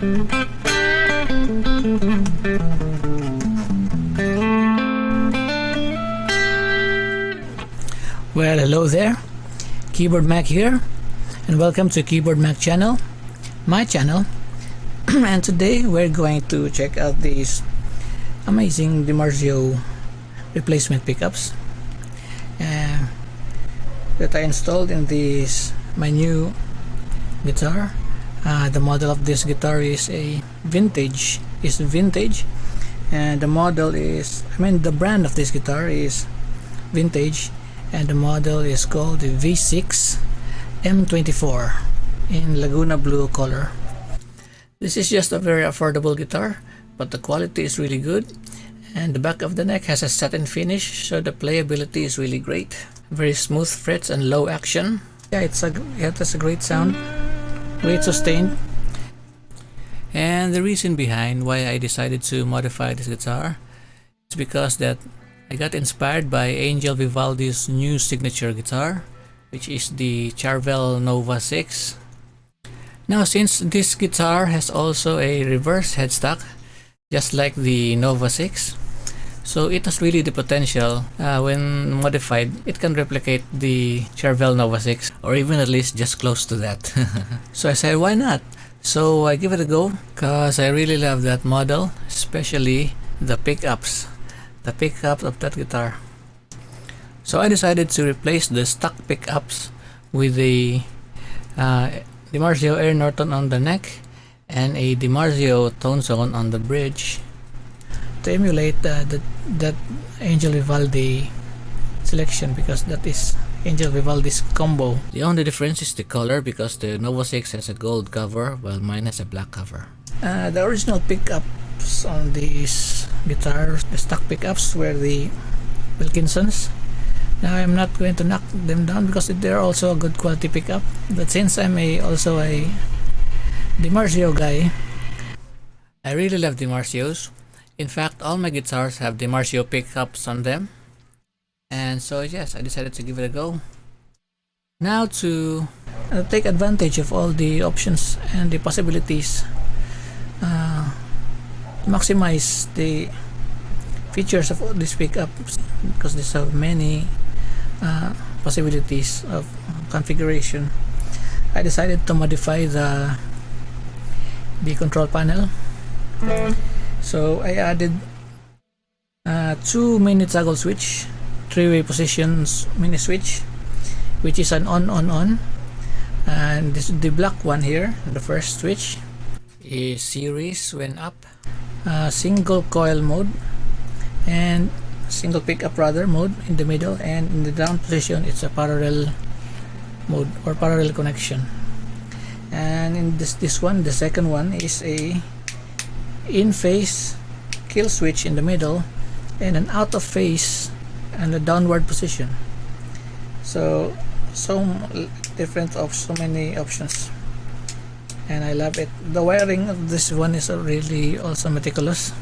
Well, hello there, Keyboard Mac here, and welcome to Keyboard Mac channel, my channel. And today we're going to check out these amazing DiMarzio replacement pickups that I installed in this my new guitar. The model of this guitar is vintage, and the model is, the brand of this guitar is vintage, and the model is called the V6M24 in Laguna blue color. This is just a very affordable guitar, but the quality is really good, and the back of the neck has a satin finish, so the playability is really great. Very smooth frets and low action. Yeah, it has a great sound, great sustain. And the reason behind why I decided to modify this guitar is because that I got inspired by Angel Vivaldi's new signature guitar, which is the Charvel Nova 6. Now, since this guitar has also a reverse headstock, just like the Nova 6, so it has really the potential, when modified, it can replicate the Charvel Nova 6, or even at least just close to that. So I said, why not? So I give it a go, because I really love that model, especially the pickups of that guitar. So I decided to replace the stock pickups with the DiMarzio Air Norton on the neck and a DiMarzio Tone Zone on the bridge to emulate that Angel Vivaldi selection, because that is Angel Vivaldi's combo. The only difference is the color, because the Nova 6 has a gold cover while mine has a black cover. The original pickups on these guitars, the stock pickups, were the Wilkinsons. Now I'm not going to knock them down because they're also a good quality pickup, but since I'm also a DiMarzio guy, I really love DiMarzios. In fact, all my guitars have DiMarzio pickups on them, and so yes, I decided to give it a go. Now to take advantage of all the options and the possibilities, maximize the features of these pickups, because these have many possibilities of configuration. I decided to modify the control panel. So I added 2 mini toggle switch, 3-way positions mini switch, which is an on, and this the black one here, the first switch, is series when up, single coil mode, and single pickup mode in the middle, and in the down position it's a parallel mode or parallel connection. And in this one, the second one, is a in phase kill switch in the middle, and an out of phase and a downward position. So different of so many options, and I love it. The wiring of this one is really also meticulous,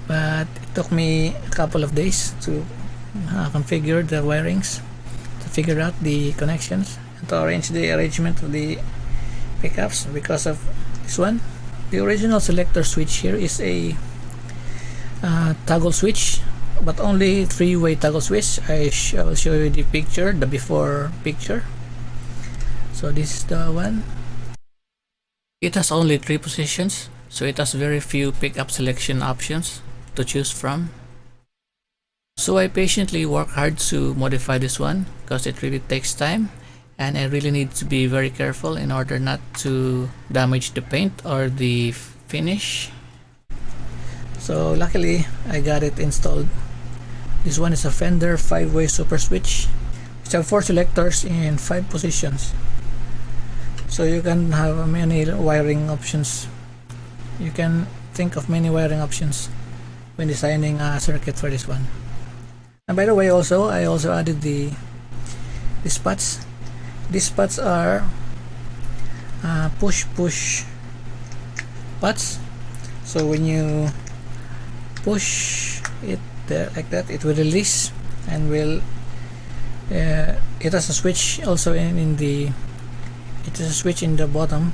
but it took me a couple of days to configure the wirings, to figure out the connections, and to arrange the arrangement of the pickups. Because of this one, the original selector switch here is a toggle switch, but only 3-way toggle switch. I will show you the picture, the before picture. So this is the one. It has only 3 positions, so it has very few pickup selection options to choose from. So I patiently work hard to modify this one, because it really takes time, and I really need to be very careful in order not to damage the paint or the finish. So luckily I got it installed. This one is a Fender 5-way super switch. It's have 4 selectors in 5 positions, so you can have many wiring options. You can think of many wiring options when designing a circuit for this one. And by the way, I also added the spots. These spots are push pots. So when you push it like that, it will release, and will it has a switch also in the bottom,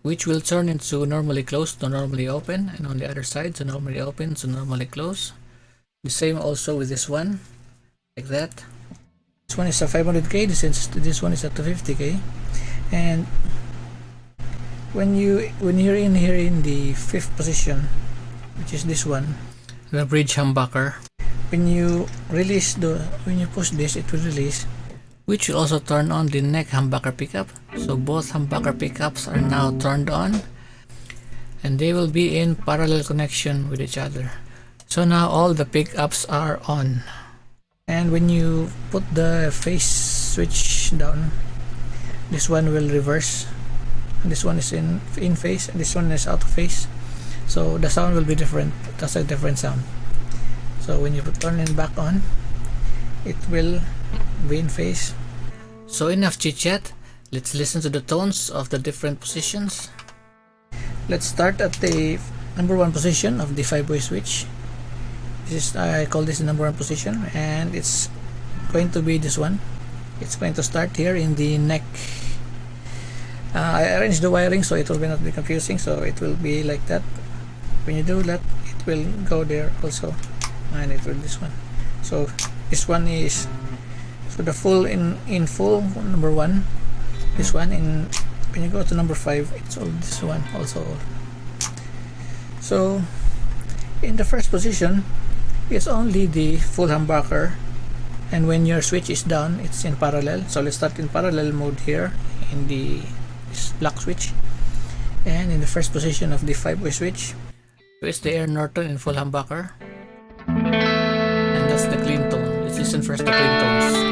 which will turn into normally closed to normally open, and on the other side to normally open to normally close. The same also with this one, like that. This one is a 500K, this one is a 250K. And when you're in here in the 5th position, which is this one, the bridge humbucker, when you push this, it will release, which will also turn on the neck humbucker pickup. So both humbucker pickups are now turned on, and they will be in parallel connection with each other. So now all the pickups are on. And when you put the phase switch down, this one will reverse, and this one is in phase, and this one is out of phase. So the sound will be different. That's a different sound. So when you turn it back on, it will be in phase. So enough chit chat. Let's listen to the tones of the different positions. Let's start at the number 1 position of the 5-way switch. This is, I call this the number 1 position, and it's going to be this one. It's going to start here in the neck. I arranged the wiring so it will not be confusing, so it will be like that. When you do that, it will go there also, and it will this one. So this one is for the full in full number 1. This one when you go to number 5, it's all this one also. So in the first position, it's only the full humbucker, and when your switch is down, it's in parallel. So let's start in parallel mode here in this black switch, and in the first position of the 5-way switch, so it's the Norton in full humbucker, and that's the clean tone. Let's listen first to clean tones.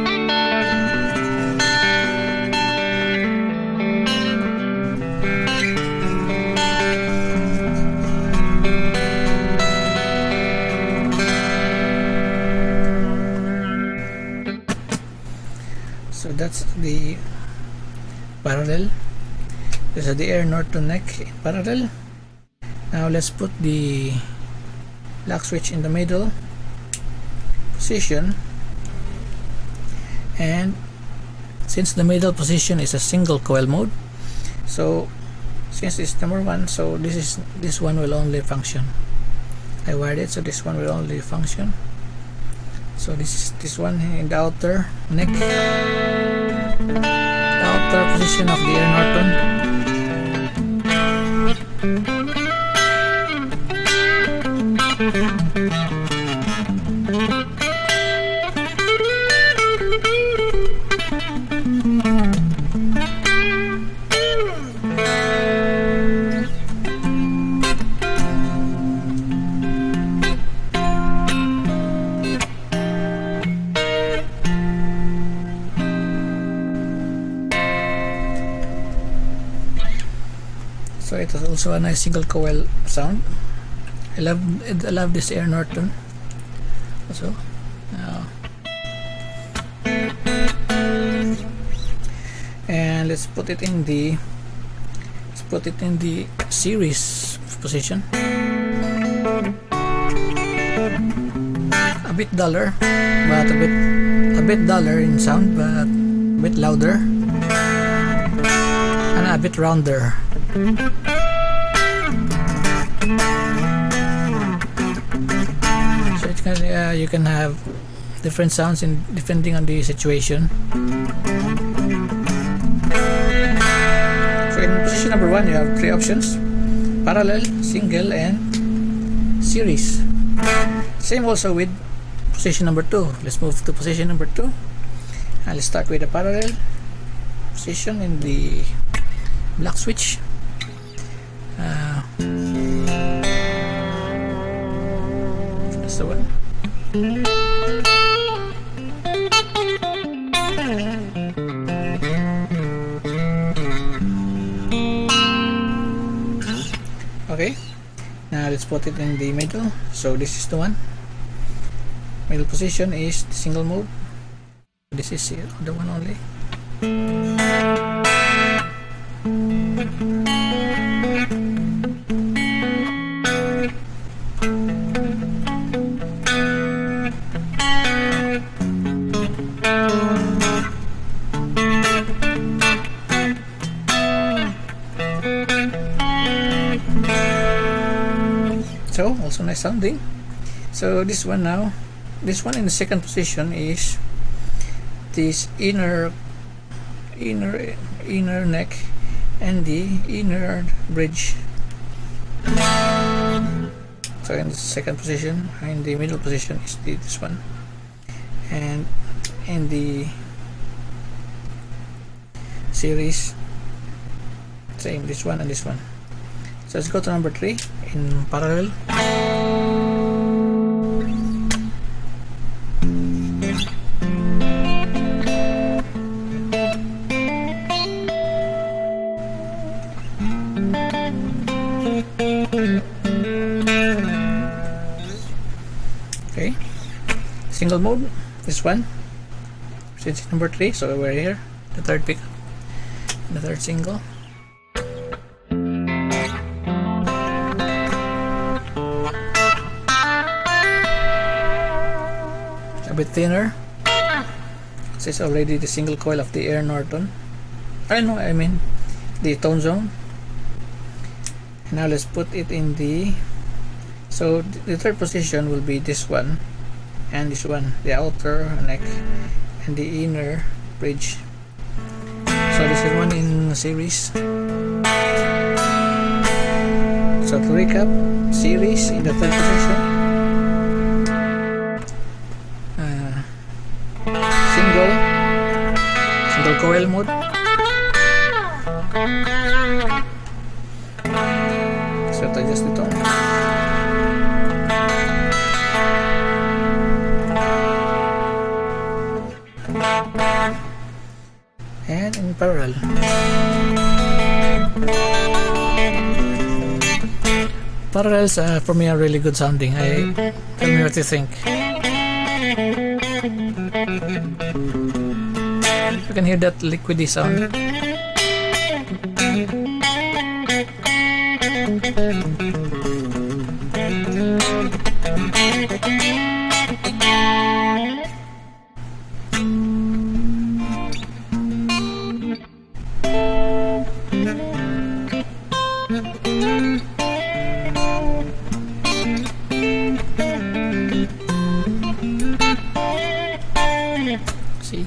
So that's the parallel. This is the Norton neck in parallel. Now let's put the black switch in the middle position, and since the middle position is a single coil mode, so since it's number 1, so this one will only function. I wired it so this one will only function. So this one in the outer neck, the outer position of the Norton. So it is also a nice single coil sound. I love this Norton also. And let's put it in the series position. A bit duller, but a bit duller in sound, but a bit louder and a bit rounder. So it can, you can have different sounds depending on the situation. So in position number 1, you have 3 options: parallel, single, and series. Same also with position number 2. Let's move to position number 2, and let's start with the parallel position in the black switch. That's the one. Okay, now let's put it in the middle. So this is the one. Middle position is the single mode. This is the one only. So also nice sounding. So this one now, this one in the second position is this inner neck and the inner bridge. So in the second position, in the middle position is this one, and in the series, same, this one and this one. So let's go to number 3 in parallel. Okay, single mode, this one, since it's number 3, so we're here, the third pickup, the third single. A bit thinner. This is already the single coil of the air Norton. I mean the tone zone. And now let's put it in the, so the third position will be this one and this one, the outer neck and the inner bridge. So this is one in series. So to recap, series in the third position, single coil mode, so to adjust the tone, and in parallel. Parallels for me are really good sounding. Tell me what you think. You can hear that liquidy sound. See?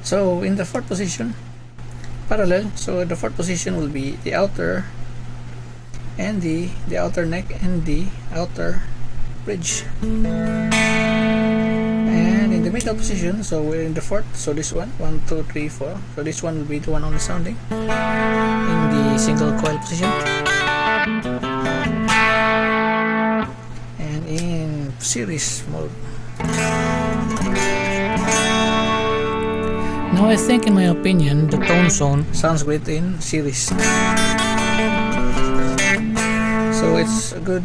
So in the fourth position, parallel, so the fourth position will be the outer and the outer neck and the outer bridge. And in the middle position, so we're in the fourth, so this one, 1, 2, 3, 4, so this one will be the one only sounding in the single coil position. And in series mode. Now I think, in my opinion, the tone zone sounds great in series. So it's a good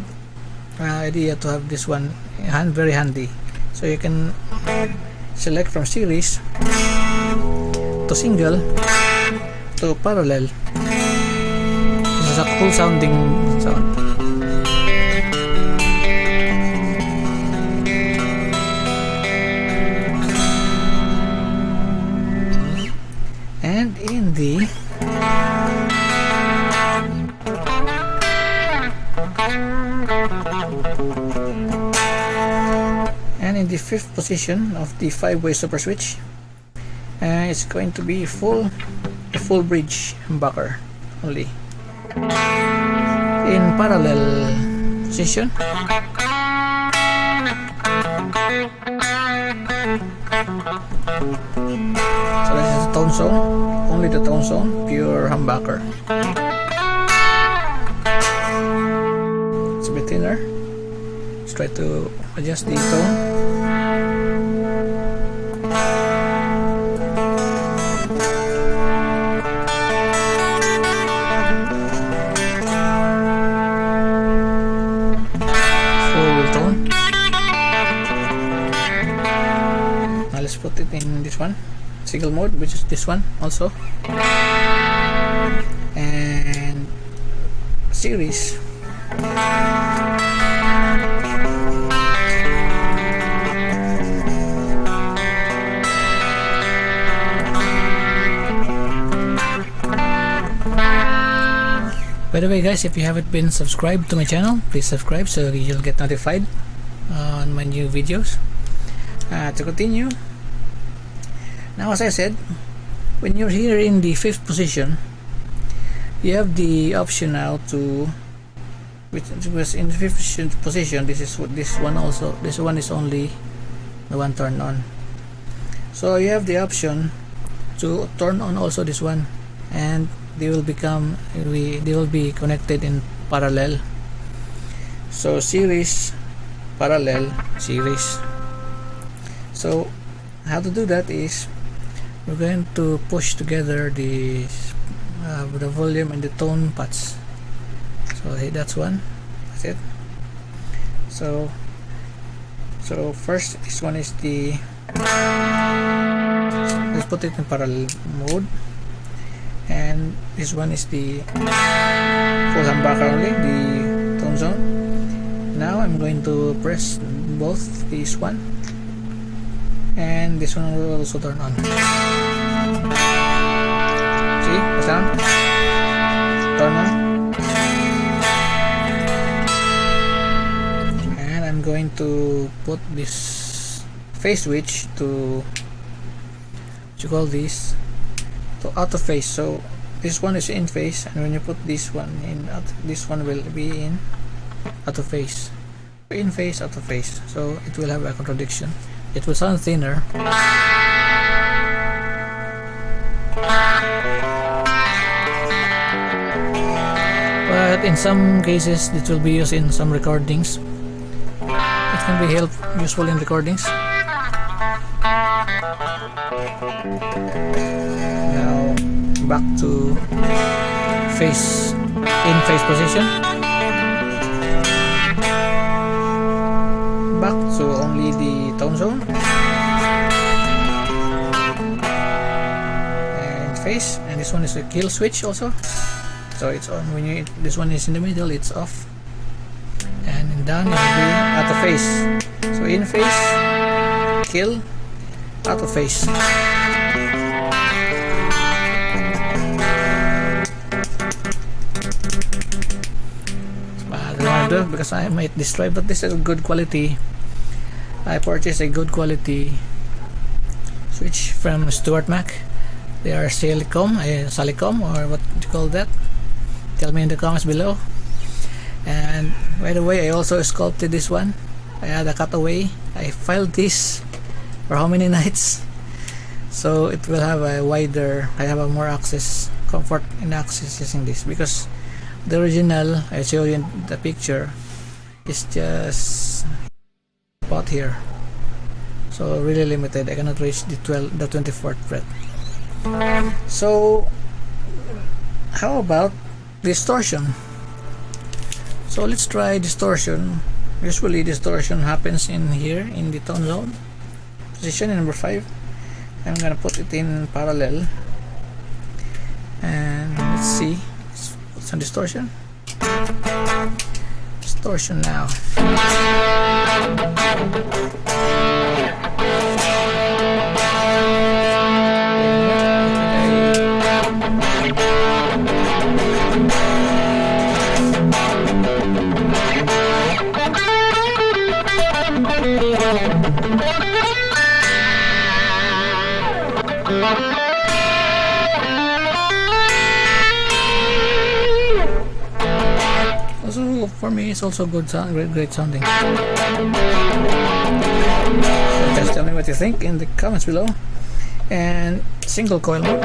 idea to have this one very handy. So you can select from series to single to parallel. This is a cool sounding sound. And in the fifth position of the 5-way super switch, it's going to be a full bridge humbucker only in parallel position. So this is the tone zone, only the tone zone, pure humbucker. It's a bit thinner. Let's try to adjust the tone. Let's put it in this one, single mode, which is this one also, and series. By the way guys, if you haven't been subscribed to my channel, please subscribe so you'll get notified on my new videos. To continue, now as I said, when you're here in the 5th position, you have the option now to, which was in the 5th position, this one is only the one turned on. So you have the option to turn on also this one, and they will be connected in parallel. So series, parallel, series. So how to do that is we're going to push together the volume and the tone pads. So hey, that's one. That's it. So first, this one is the, let's put it in parallel mode, and this one is the full humbucker only, the tone zone. Now I'm going to press both this one, and this one will also turn on. See the sound? Turn on. And I'm going to put this phase switch to, what you call this, to auto phase. So this one is in phase, and when you put this one in, this one will be in auto phase. In phase, auto phase. So it will have a contradiction. It will sound thinner. But in some cases, it will be used in some recordings. It can be useful in recordings. Now back to phase, in phase position. Back to only the tone zone and phase, and this one is a kill switch also. So it's on when you, this one is in the middle, it's off, and in down it will be out of phase. So in phase, kill, out of phase. I don't want to do it because I might destroy, but this is good quality. I purchased a good quality switch from Stewmac. They are Silicom, or what do you call that? Tell me in the comments below. And by the way, I also sculpted this one. I had a cutaway. I filed this for how many nights, so it will have a wider, I have a more access, comfort in accessing this, because the original I show you in the picture is just spot here, so really limited. I cannot reach the 24th fret. So how about distortion? So let's try distortion. Usually distortion happens in here in the tone zone position in number 5. I'm gonna put it in parallel, and let's see, let's put some distortion now. Also for me, it's also good sound, great sounding. So just tell me what you think in the comments below. And single coil mode.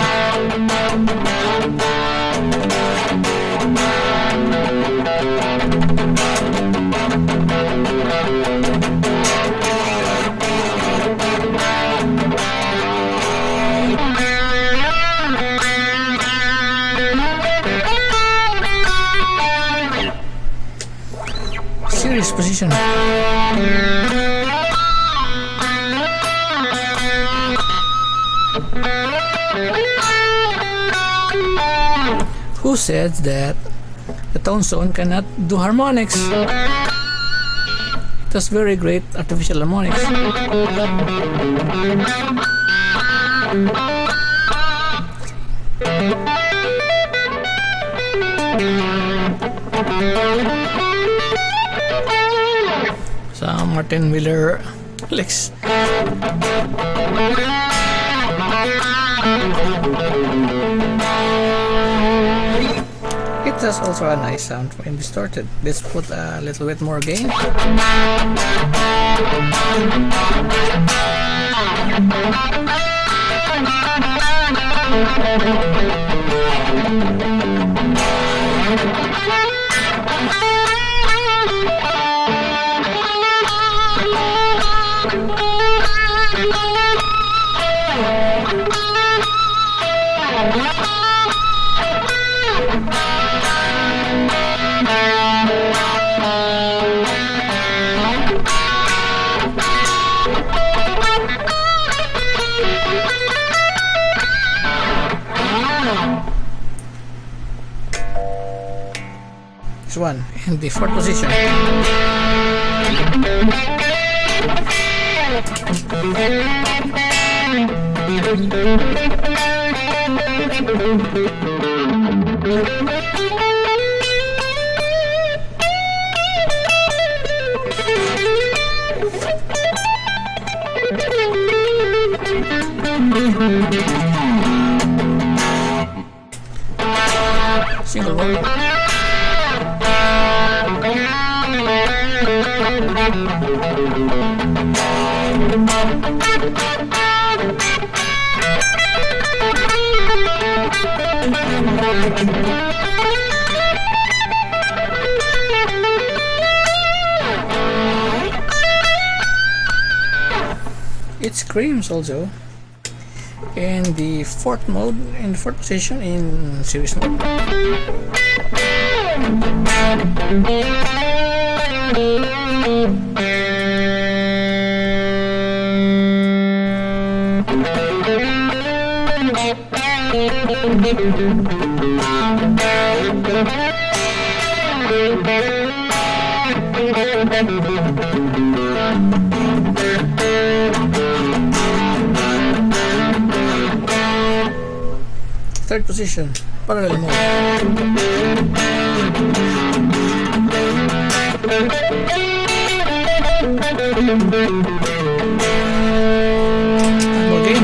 Series position. Who said that the tone zone cannot do harmonics? That's very great artificial harmonics. Some Martin Miller licks. It has also a nice sound when distorted. Let's put a little bit more gain. This one in the 4th position. Single roll. It screams also in the 4th mode, in the 4th position in series mode. Third position, parallel mode. More gain.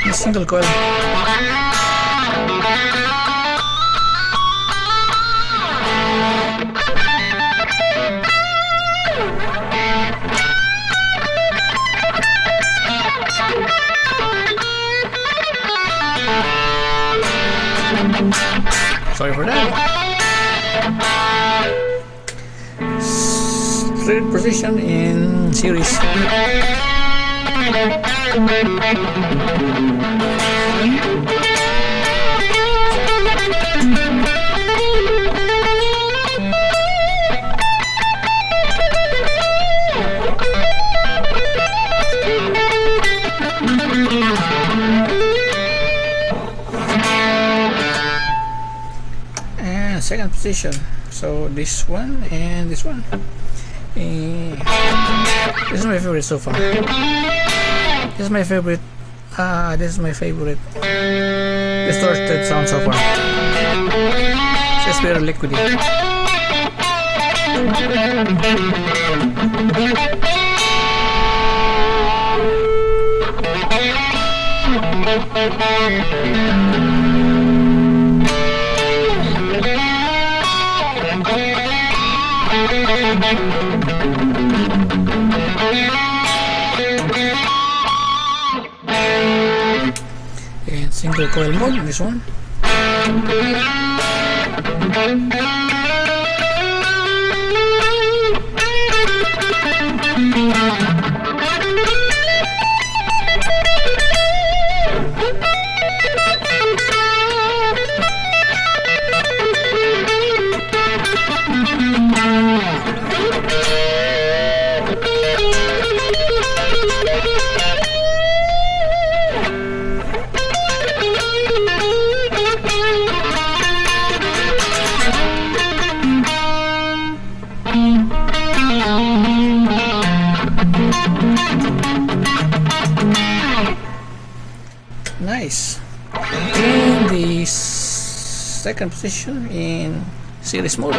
A single coil. Sorry for that. Third position in series. And second position. So this one and this one. This is my favorite so far. This is my favorite. This is my favorite distorted sound so far. It's very liquidy. And single coil mode, this one. second position in series mode.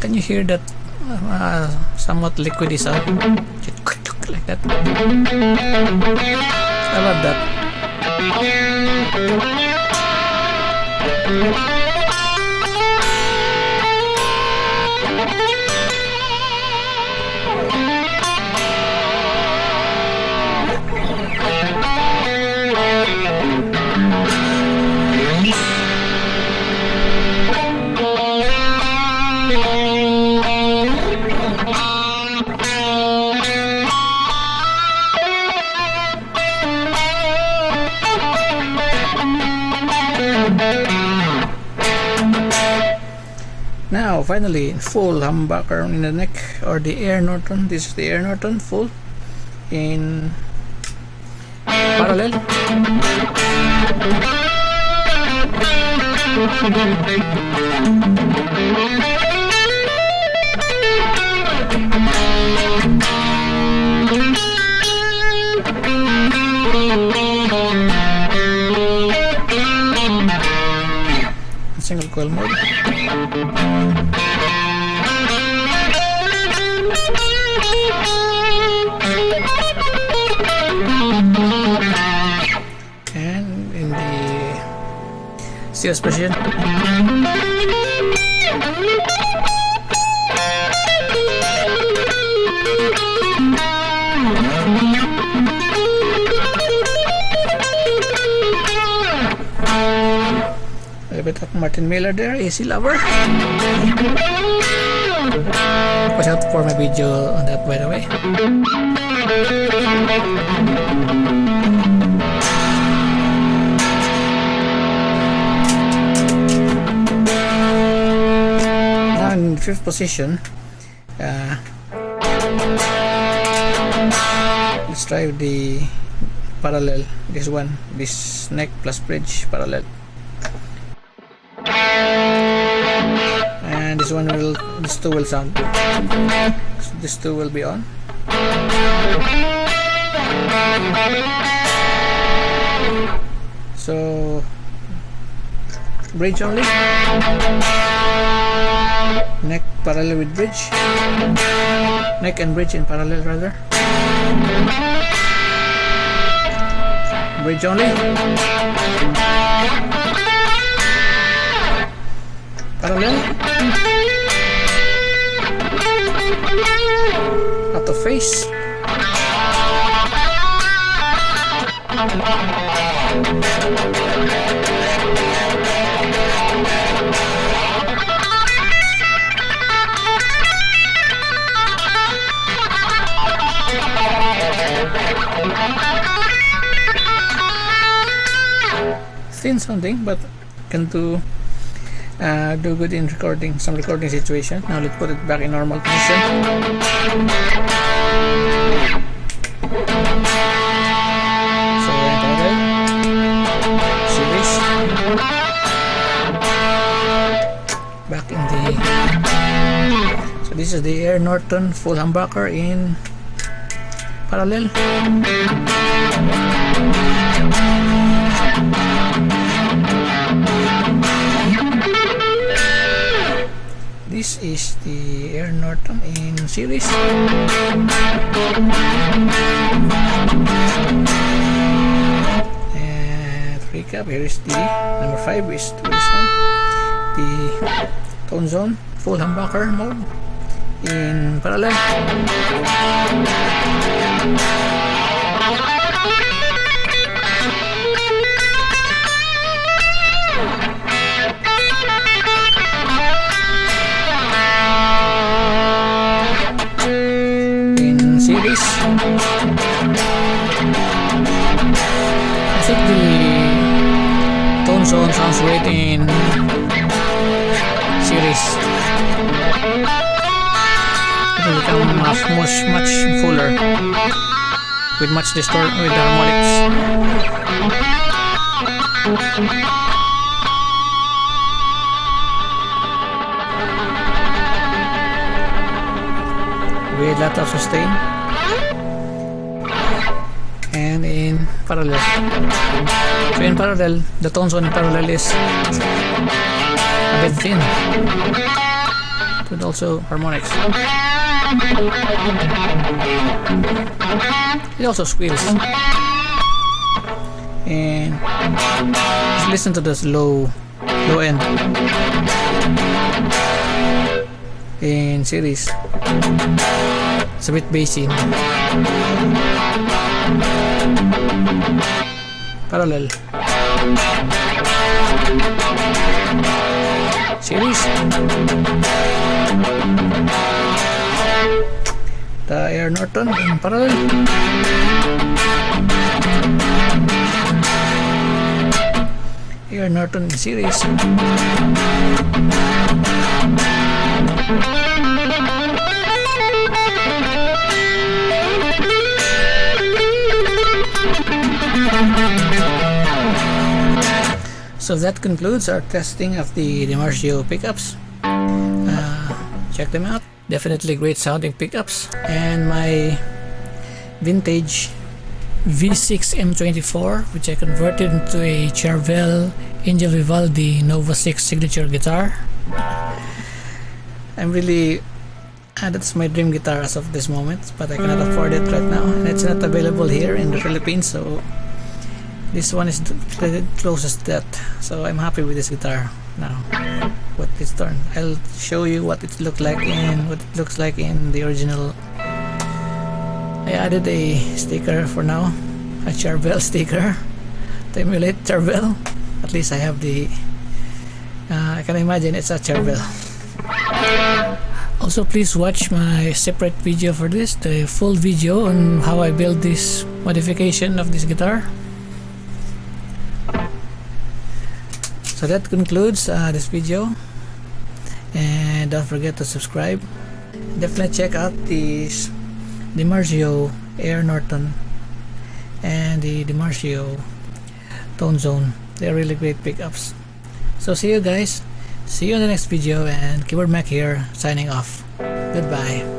Can you hear that somewhat liquidy sound? Like that. I love that. Now finally, full humbucker in the neck, or the air Norton. This is the air Norton full in parallel. Single coil mode. And in the serious position. A bit of Martin Miller there, AC lover. Watch out for my video on that, by the way. Now in fifth position, let's try the parallel. This one, this neck plus bridge parallel. And this one will, this two will sound. So this two will be on. So bridge only. Neck parallel with bridge. Neck and bridge in parallel rather. Bridge only. Parallel. Out of phase. Thin sounding, but can do good in recording, some recording situation. Now let's put it back in normal position. So we're in parallel series. Back in the, so this is the Air Norton full humbucker in parallel. This is the Air Norton in series. And recap, here is the number 5 is this one, the tone zone full humbucker mode in parallel. Series. I think the tone zone sounds great in series. It will become much fuller with much distortion with the harmonics. With lot of sustain. parallel. So in parallel, the tone zone in parallel is a bit thin, with also harmonics. It also squeals. And just listen to this low end in series. It's a bit bassy. Parallel. Series. The Air Norton in parallel. Air Norton in series. So that concludes our testing of the DiMarzio pickups. Check them out. Definitely great sounding pickups. And my vintage V6M24, which I converted into a Charvel Angel Vivaldi Nova 6 signature guitar. I'm really that's my dream guitar as of this moment, but I cannot afford it right now, and it's not available here in the Philippines, so this one is the closest to that. So I'm happy with this guitar now. What it's done, I'll show you what it looks like in the original. I added a sticker for now, a Charvel sticker to emulate Charvel. At least I have the I can imagine it's a Charvel. Also, please watch my separate video for this, the full video on how I build this modification of this guitar. So that concludes this video, and don't forget to subscribe. Definitely check out these DiMarzio Air Norton and the DiMarzio Tone Zone. They're really great pickups. So see you guys. See you in the next video, and Keyboard Mac here, signing off. Goodbye.